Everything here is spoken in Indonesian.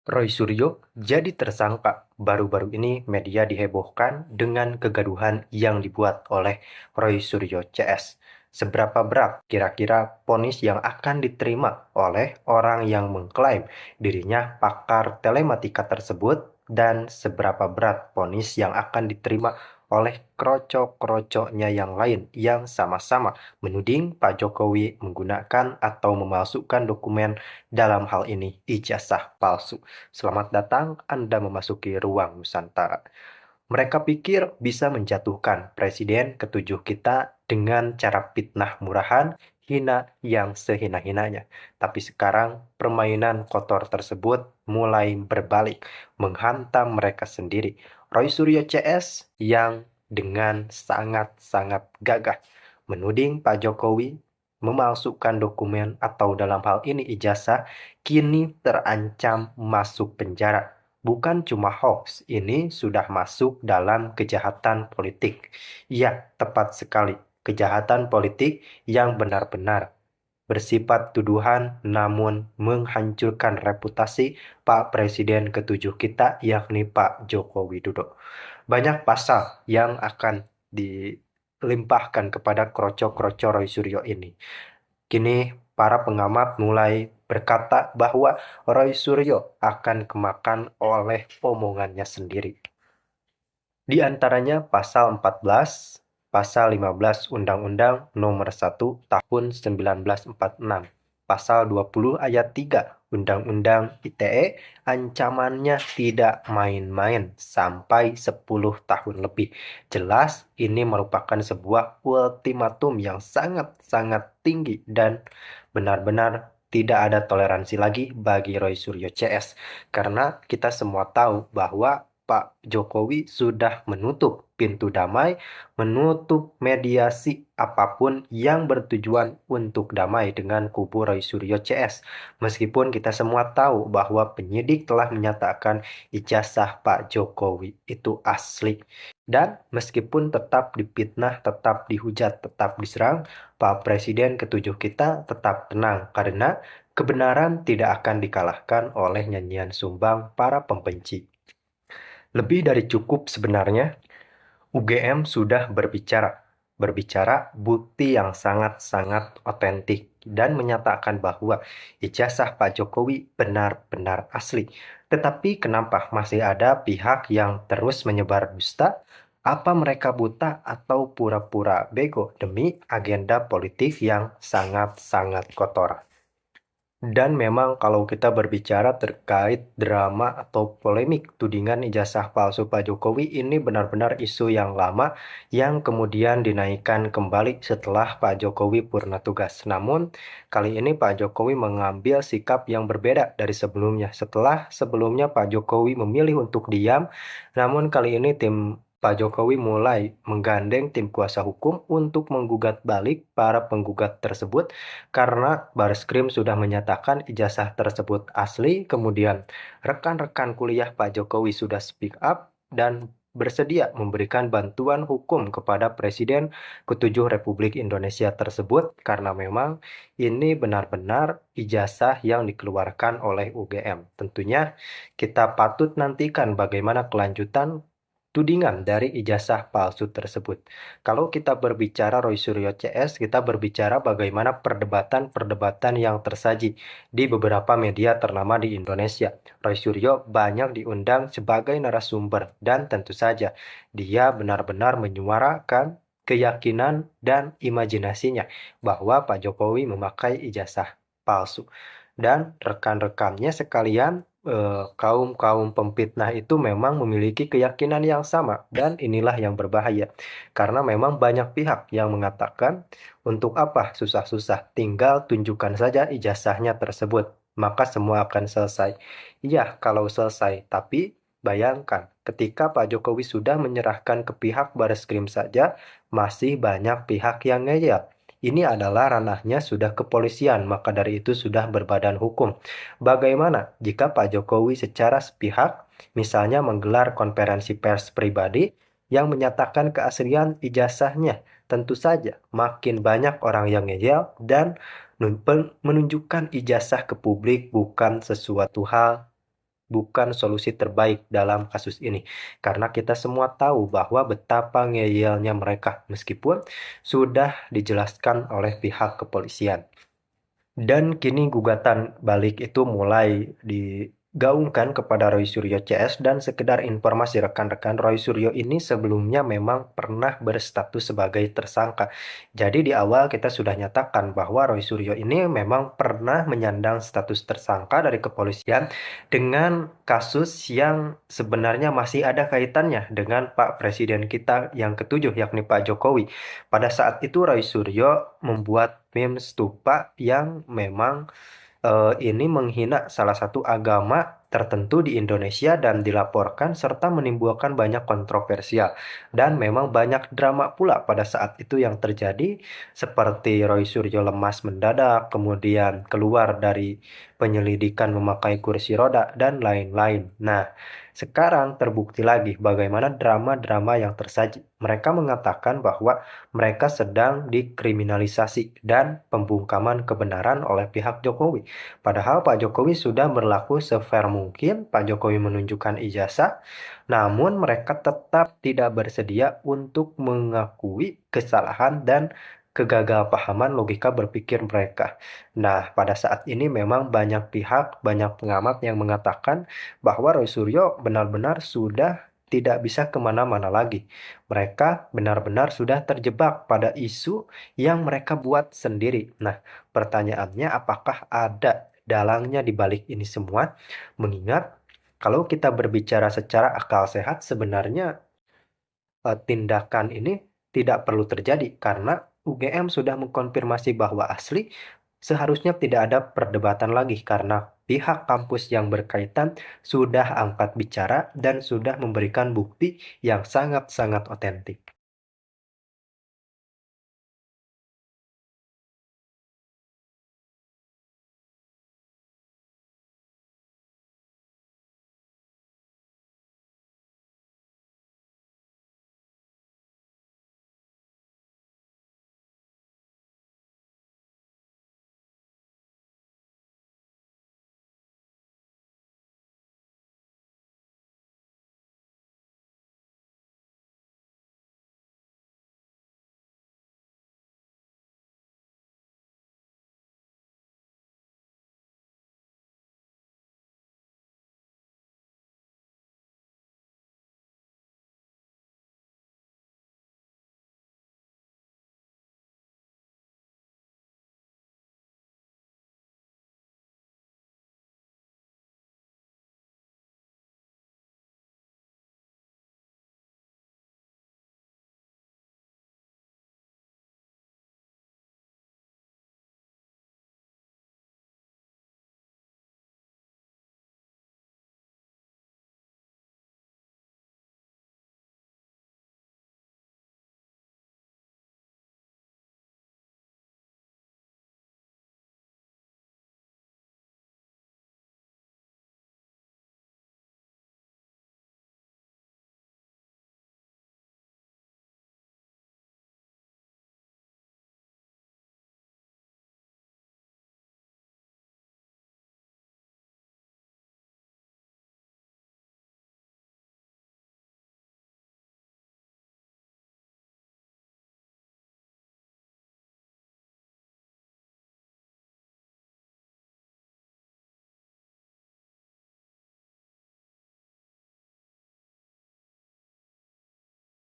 Roy Suryo jadi tersangka. Baru-baru ini media dihebohkan dengan kegaduhan yang dibuat oleh Roy Suryo CS. Seberapa berat kira-kira vonis yang akan diterima oleh orang yang mengklaim dirinya pakar telematika tersebut dan seberapa berat vonis yang akan diterima oleh krocok-krocoknya yang lain yang sama-sama menuding Pak Jokowi menggunakan atau memalsukan dokumen, dalam hal ini ijazah palsu. Selamat datang, Anda memasuki ruang Nusantara. Mereka pikir bisa menjatuhkan presiden ketujuh kita dengan cara fitnah murahan, hina yang sehina-hinanya. Tapi sekarang permainan kotor tersebut mulai berbalik, menghantam mereka sendiri. Roy Suryo CS yang dengan sangat-sangat gagah menuding Pak Jokowi memalsukan dokumen atau dalam hal ini ijazah, kini terancam masuk penjara. Bukan cuma hoax, ini sudah masuk dalam kejahatan politik. Ya, tepat sekali. Kejahatan politik yang benar-benar bersifat tuduhan namun menghancurkan reputasi Pak Presiden ketujuh kita, yakni Pak Joko Widodo. Banyak pasal yang akan dilimpahkan kepada kroco-kroco Roy Suryo ini. Kini para pengamat mulai berkata bahwa Roy Suryo akan kemakan oleh omongannya sendiri. Di antaranya pasal 14, pasal 15 Undang-Undang Nomor 1 Tahun 1946, pasal 20 ayat 3 Undang-Undang ITE, ancamannya tidak main-main sampai 10 tahun lebih. Jelas ini merupakan sebuah ultimatum yang sangat-sangat tinggi dan benar-benar tidak ada toleransi lagi bagi Roy Suryo CS. Karena kita semua tahu bahwa Pak Jokowi sudah menutup pintu damai, menutup mediasi apapun yang bertujuan untuk damai dengan kubu Roy Suryo CS. Meskipun kita semua tahu bahwa penyidik telah menyatakan ijazah Pak Jokowi itu asli. Dan meskipun tetap dipitnah, tetap dihujat, tetap diserang, Pak Presiden ketujuh kita tetap tenang karena kebenaran tidak akan dikalahkan oleh nyanyian sumbang para pembenci. Lebih dari cukup sebenarnya, UGM sudah berbicara bukti yang sangat-sangat otentik dan menyatakan bahwa ijazah Pak Jokowi benar-benar asli. Tetapi kenapa masih ada pihak yang terus menyebar dusta? Apa mereka buta atau pura-pura bego demi agenda politik yang sangat-sangat kotor? Dan memang kalau kita berbicara terkait drama atau polemik tudingan ijazah palsu Pak Jokowi, ini benar-benar isu yang lama yang kemudian dinaikkan kembali setelah Pak Jokowi purna tugas. Namun kali ini Pak Jokowi mengambil sikap yang berbeda dari sebelumnya. Setelah sebelumnya Pak Jokowi memilih untuk diam, namun kali ini tim Pak Jokowi mulai menggandeng tim kuasa hukum untuk menggugat balik para penggugat tersebut karena Bareskrim sudah menyatakan ijazah tersebut asli. Kemudian rekan-rekan kuliah Pak Jokowi sudah speak up dan bersedia memberikan bantuan hukum kepada Presiden ketujuh Republik Indonesia tersebut karena memang ini benar-benar ijazah yang dikeluarkan oleh UGM. Tentunya kita patut nantikan bagaimana kelanjutan tudingan dari ijazah palsu tersebut. Kalau kita berbicara Roy Suryo CS, kita berbicara bagaimana perdebatan-perdebatan yang tersaji di beberapa media ternama di Indonesia. Roy Suryo banyak diundang sebagai narasumber dan tentu saja dia benar-benar menyuarakan keyakinan dan imajinasinya bahwa Pak Jokowi memakai ijazah palsu. Dan rekan-rekannya sekalian, kaum-kaum pemfitnah itu memang memiliki keyakinan yang sama dan inilah yang berbahaya. Karena memang banyak pihak yang mengatakan, untuk apa susah-susah, tinggal tunjukkan saja ijazahnya tersebut, maka semua akan selesai. Iya, kalau selesai, tapi bayangkan ketika Pak Jokowi sudah menyerahkan ke pihak Bareskrim saja, masih banyak pihak yang ngeyel. Ini adalah ranahnya sudah kepolisian, maka dari itu sudah berbadan hukum. Bagaimana jika Pak Jokowi secara sepihak misalnya menggelar konferensi pers pribadi yang menyatakan keaslian ijazahnya? Tentu saja makin banyak orang yang ngeyel dan menunjukkan ijazah ke publik bukan sesuatu hal bukan solusi terbaik dalam kasus ini. Karena kita semua tahu bahwa betapa ngeyelnya mereka, meskipun sudah dijelaskan oleh pihak kepolisian. Dan kini gugatan balik itu mulai digaungkan kepada Roy Suryo CS, dan sekedar informasi rekan-rekan, Roy Suryo ini sebelumnya memang pernah berstatus sebagai tersangka. Jadi di awal kita sudah nyatakan bahwa Roy Suryo ini memang pernah menyandang status tersangka dari kepolisian dengan kasus yang sebenarnya masih ada kaitannya dengan Pak Presiden kita yang ketujuh, yakni Pak Jokowi. Pada saat itu Roy Suryo membuat meme stupa yang memang ini menghina salah satu agama tertentu di Indonesia dan dilaporkan serta menimbulkan banyak kontroversial. Dan memang banyak drama pula pada saat itu yang terjadi, seperti Roy Suryo lemas mendadak, kemudian keluar dari penyelidikan memakai kursi roda, dan lain-lain. Nah, sekarang terbukti lagi bagaimana drama-drama yang tersaji. Mereka mengatakan bahwa mereka sedang dikriminalisasi dan pembungkaman kebenaran oleh pihak Jokowi. Padahal Pak Jokowi sudah berlaku se-fair mungkin, Pak Jokowi menunjukkan ijazah, namun mereka tetap tidak bersedia untuk mengakui kesalahan dan kegagalpahaman logika berpikir mereka. Nah, pada saat ini memang banyak pihak, banyak pengamat yang mengatakan bahwa Roy Suryo benar-benar sudah tidak bisa kemana-mana lagi. Mereka benar-benar sudah terjebak pada isu yang mereka buat sendiri. Nah, pertanyaannya, apakah ada dalangnya di balik ini semua? Mengingat kalau kita berbicara secara akal sehat, sebenarnya tindakan ini tidak perlu terjadi karena UGM sudah mengkonfirmasi bahwa asli. Seharusnya tidak ada perdebatan lagi karena pihak kampus yang berkaitan sudah angkat bicara dan sudah memberikan bukti yang sangat-sangat otentik.